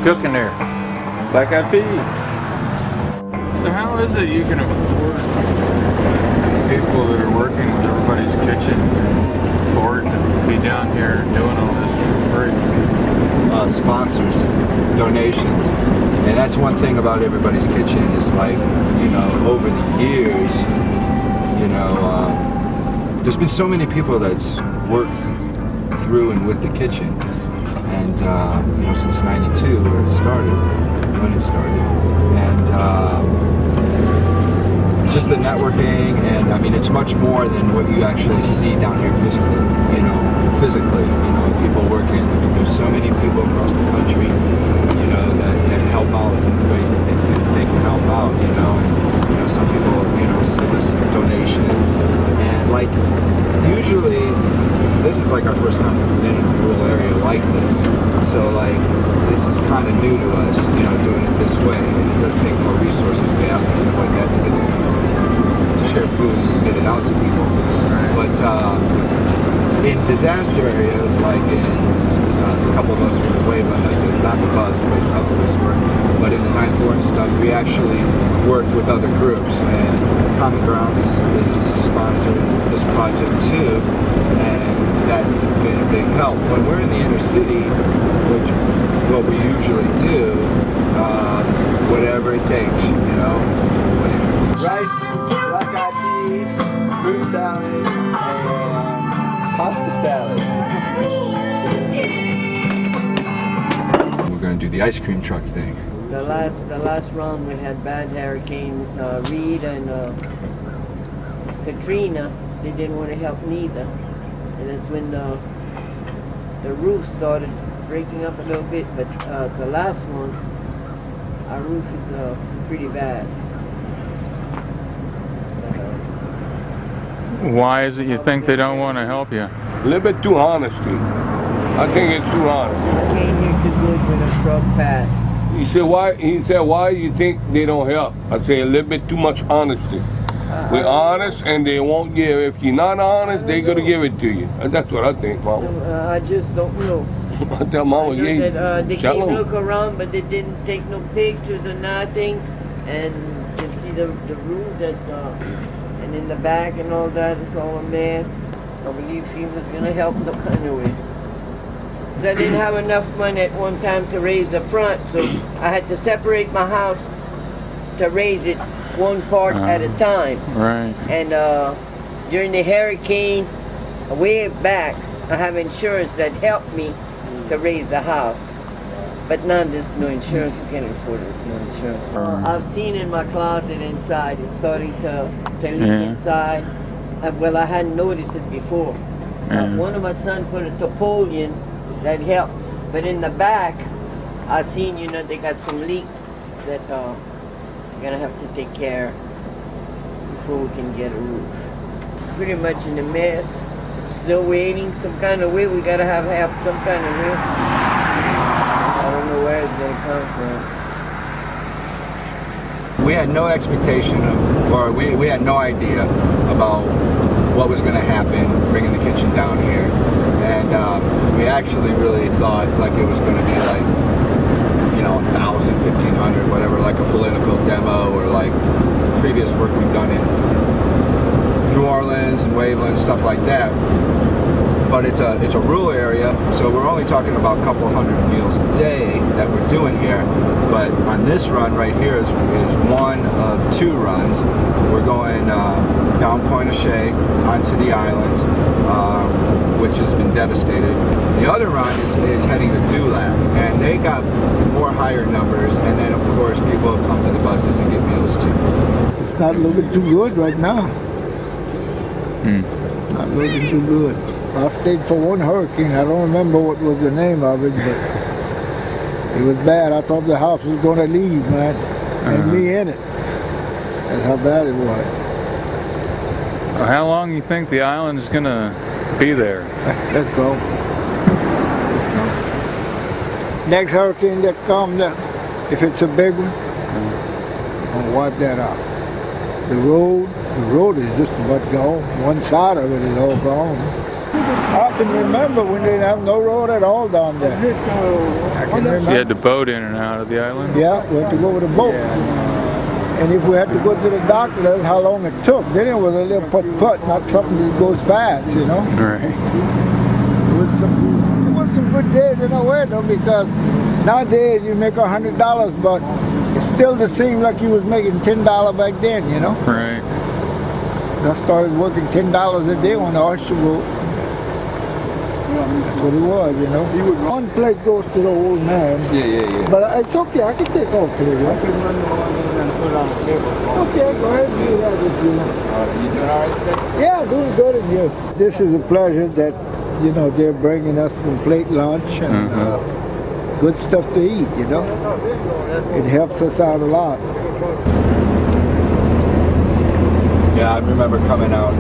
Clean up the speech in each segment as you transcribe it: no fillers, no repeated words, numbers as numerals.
cooking there? Black eyed peas. So how is it you can afford people that are working with everybody's kitchen and afford to be down here doing all this for free? Sponsors, donations, and that's one thing about everybody's kitchen is like, you know, over the years, you know, there's been so many people that's worked through and with the kitchen, and you know, since '92 where it started, when it started, and just the networking, and I mean, it's much more than what you actually see down here physically, you know, people working. I mean, there's so many people across the country, you know, that help out in the ways that they can help out, you know, and, you know, some people, you know, send us donations, and like, usually, this is like our first time we've been in a rural area like this, so like, this is kind of new to us, you know, doing it this way, and it does take more resources, gas and stuff like that to share food and get it out to people. But in disaster areas, like in a couple of us were away, but not the bus, but a couple of us were. But in the Ninth Ward and stuff, we actually worked with other groups, and Common Grounds is sponsored this project too, and that's been a big help. When we're in the inner city, which what we usually do, whatever it takes, you know. Rice, black eyed peas, fruit salad, and pasta salad. We're going to do the ice cream truck thing. The last run we had bad hurricane Reed and Katrina. They didn't want to help neither, and that's when the roof started breaking up a little bit. But the last one, our roof is pretty bad. Why is it you think they don't want to help you? A little bit too honesty. I think it's too honest. I came here too good when a truck passed. He said, why? He said, why you think they don't help? I say a little bit too much honesty. We're honest, and they won't give. If you're not honest, they're gonna give it to you. That's what I think, Mama. I just don't know. I tell Mama, yeah. That, they came look around, but they didn't take no pictures or nothing. And you can see the roof that, and in the back and all that, it's all a mess. I believe he was gonna help look anyway. I didn't have enough money at one time to raise the front, so I had to separate my house to raise it one part at a time. Right. And during the hurricane, way back, I have insurance that helped me to raise the house. But now there's no insurance, you can't afford it, no insurance. I've seen in my closet inside, it's starting to leak inside. Well, I hadn't noticed it before. One of my sons put a tarpaulin that helped. But in the back, I seen, you know, they got some leak that you're gonna have to take care before we can get a roof. Pretty much in a mess. Still waiting some kind of way. We gotta have help some kind of way. I don't know where it's gonna come from. We had no expectation of, or we had no idea about what was gonna happen bringing the kitchen down here. And we actually really thought like it was gonna be like, you know, 1,000, 1,500, whatever, like a political demo or like previous work we've done in New Orleans and Waveland, stuff like that. But it's a rural area, so we're only talking about a couple hundred meals a day that we're doing here. But on this run right here is one of two runs. We're going down Point O'Shea onto the island, which has been devastated. The other run is heading to Dulac, and they got more higher numbers, and then of course people come to the buses and get meals too. It's not looking too good right now. Not looking too good. I stayed for one hurricane. I don't remember what was the name of it, but it was bad. I thought the house was going to leave, man, and me in it. That's how bad it was. Well, how long do you think the island is going to be there? Let's go. Let's go. Next hurricane that comes, if it's a big one, I'm going to wipe that out. The road is just about gone. One side of it is all gone. I can remember when they didn't have no road at all down there. I can So you remember. had to boat in and out of the island? Yeah, we had to go with a boat. And if we had to go to the doctor, that's how long it took. Then it was a little putt-putt, not something that goes fast, you know. Right. It was some good days in a way though, because nowadays you make $100, but it still doesn't seem like you was making $10 back then, you know. Right. I started working $10 a day on the oyster boat. That's what it was, you know. One plate goes to the old man. Yeah. But it's okay, I can take all three. I can run the one and put it on the table. Okay, go ahead and do that. Just do that. You doing all right today? Yeah, doing good in here. This is a pleasure that, you know, they're bringing us some plate lunch and good stuff to eat, you know. It helps us out a lot. Yeah, I remember coming out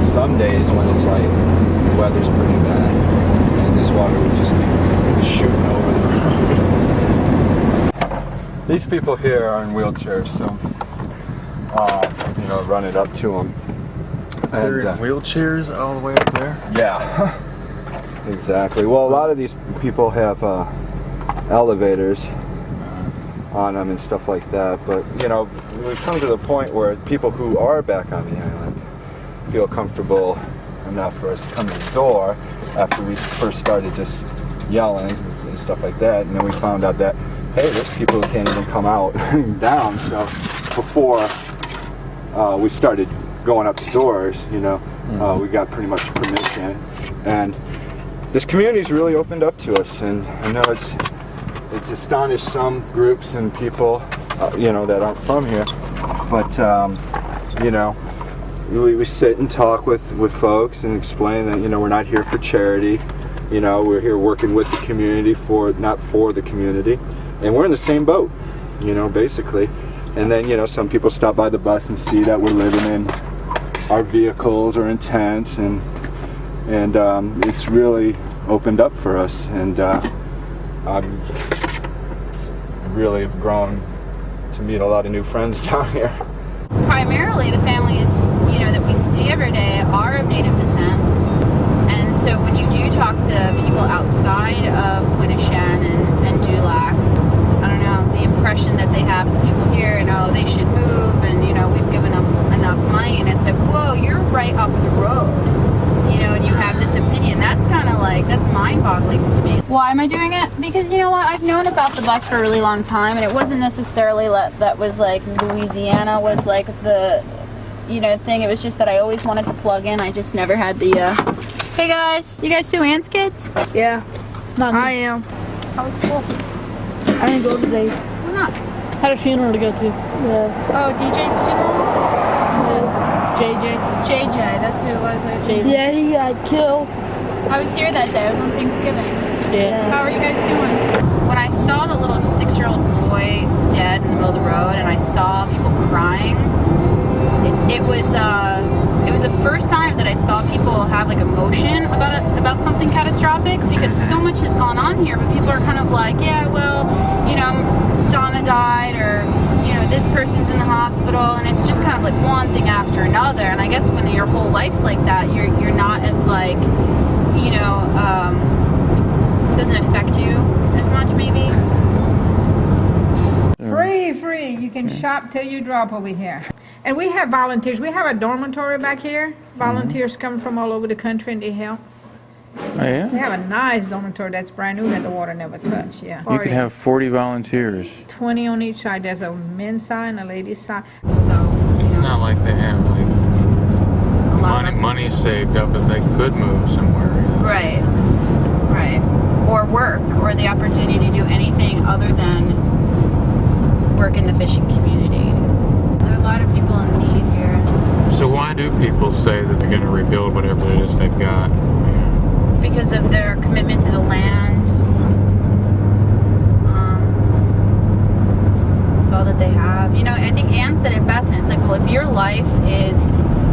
some days when it's like the weather's pretty bad and this water would just be shooting over the road. These people here are in wheelchairs, so you know, run it up to them. They're in wheelchairs all the way up there? Yeah, exactly. Well, a lot of these people have elevators on them and stuff like that, but you know, we've come to the point where people who are back on the island feel comfortable enough for us to come to the door after we first started just yelling and stuff like that, and then we found out that, hey, there's people who can't even come out down. So before we started going up the doors, you know, we got pretty much permission, and this community's really opened up to us, and I know it's astonished some groups and people, you know, that aren't from here, but you know, we sit and talk with folks and explain that, you know, we're not here for charity, you know, we're here working with the community not for the community, and we're in the same boat, you know, basically. And then, you know, some people stop by the bus and see that we're living in our vehicles or in tents, and it's really opened up for us, and I really have grown to meet a lot of new friends down here. Primarily the families, you know, that we see every day are of Native descent, and so when you do talk to people outside of Quinneshan and Dulac, I don't know, the impression that they have of the people here, and oh, they should move, and you know, we've given them enough money, and it's like, whoa, you're right up the road, you know, and you have this opinion. That's kind of like, that's mind-boggling to me. Why am I doing it? Because, you know what, I've known about the bus for a really long time, and it wasn't necessarily that was like Louisiana was like the, you know, thing. It was just that I always wanted to plug in. I just never had the hey guys, you guys Sue Ann's kids? Yeah, Not I am. How was school? I didn't go today. Why not? Had a funeral to go to. Yeah. Oh, DJ's funeral? JJ. JJ, that's who it was. Yeah, he got killed. I was here that day. I was on Thanksgiving. Yeah. How are you guys doing? When I saw the little 6-year-old boy dead in the middle of the road, and I saw people crying, it was the first time that I saw people have like emotion about something catastrophic, because so much has gone on here, but people are kind of like, yeah, well, you know, Donna died, or you know, this person's in the hospital, and it's just kind of like one thing after another. And I guess when your whole life's like that, you're not as like, you know, it doesn't affect you as much maybe. Free. You can shop till you drop over here. And we have volunteers. We have a dormitory back here. Volunteers come from all over the country and they help. Oh, yeah? We have a nice dormitory that's brand new that the water never touched, yeah. You can have 40 volunteers. 20 on each side. There's a men's side and a ladies' side. So It's not like they have like money saved up that they could move somewhere. right, or work, or the opportunity to do anything other than work in the fishing community. There are a lot of people in need here. So why do people say that they're going to rebuild whatever it is they've got? Because of their commitment to the land. It's all that they have. You know, I think Ann said it best, and it's like, well, if your life is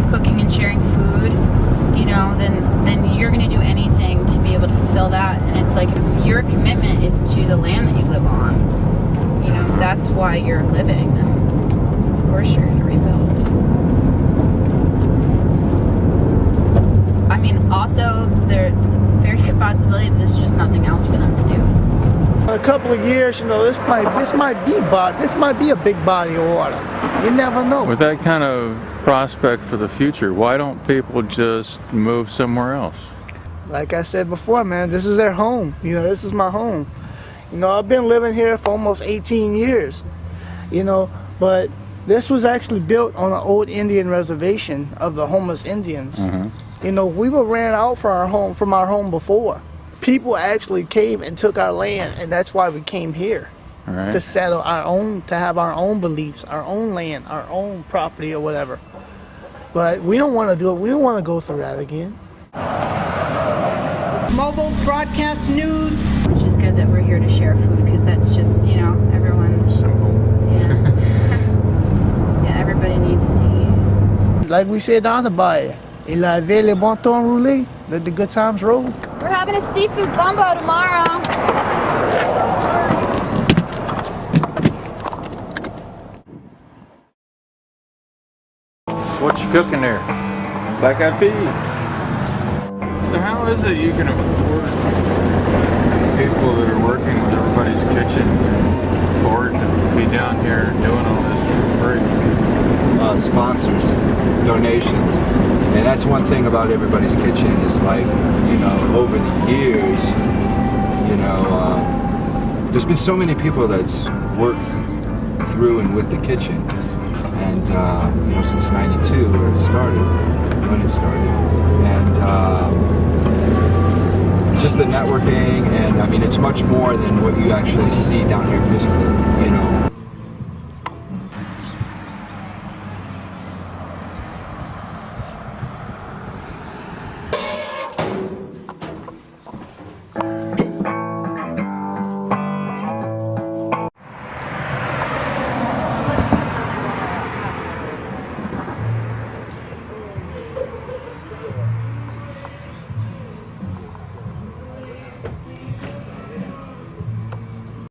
cooking and sharing food, you know, then you're going to do anything to be able to fulfill that. And it's like, if your commitment is to the land that you live on, you know, that's why you're living, then of course you're going to rebuild. I mean, also there's very good possibility that there's just nothing else for them to do. In a couple of years, you know, this might be a big body of water. You never know. With that kind of prospect for the future, why don't people just move somewhere else? Like I said before, man, this is their home. You know, this is my home. You know, I've been living here for almost 18 years. You know, but this was actually built on an old Indian reservation of the homeless Indians. You know, we were ran out from our home before. People actually came and took our land, and that's why we came here. Right. To settle our own, to have our own beliefs, our own land, our own property or whatever. But we don't want to do it. We don't want to go through that again. Mobile broadcast news. Which is good that we're here to share food, because that's just, you know, everyone. Simple. Yeah. Yeah, everybody needs to eat. Like we said on the Bayou, utilising le bon temps roulé, let the good times roll. We're having a seafood gumbo tomorrow. What you cooking there? Black eyed peas. So how is it you can afford people that are working with everybody's kitchen and afford to be down here doing all this for free? Sponsors, donations, and that's one thing about everybody's kitchen is like, you know, over the years, you know, there's been so many people that's worked through and with the kitchen, and you know, since '92 when it started, and just the networking, and I mean, it's much more than what you actually see down here physically, you know.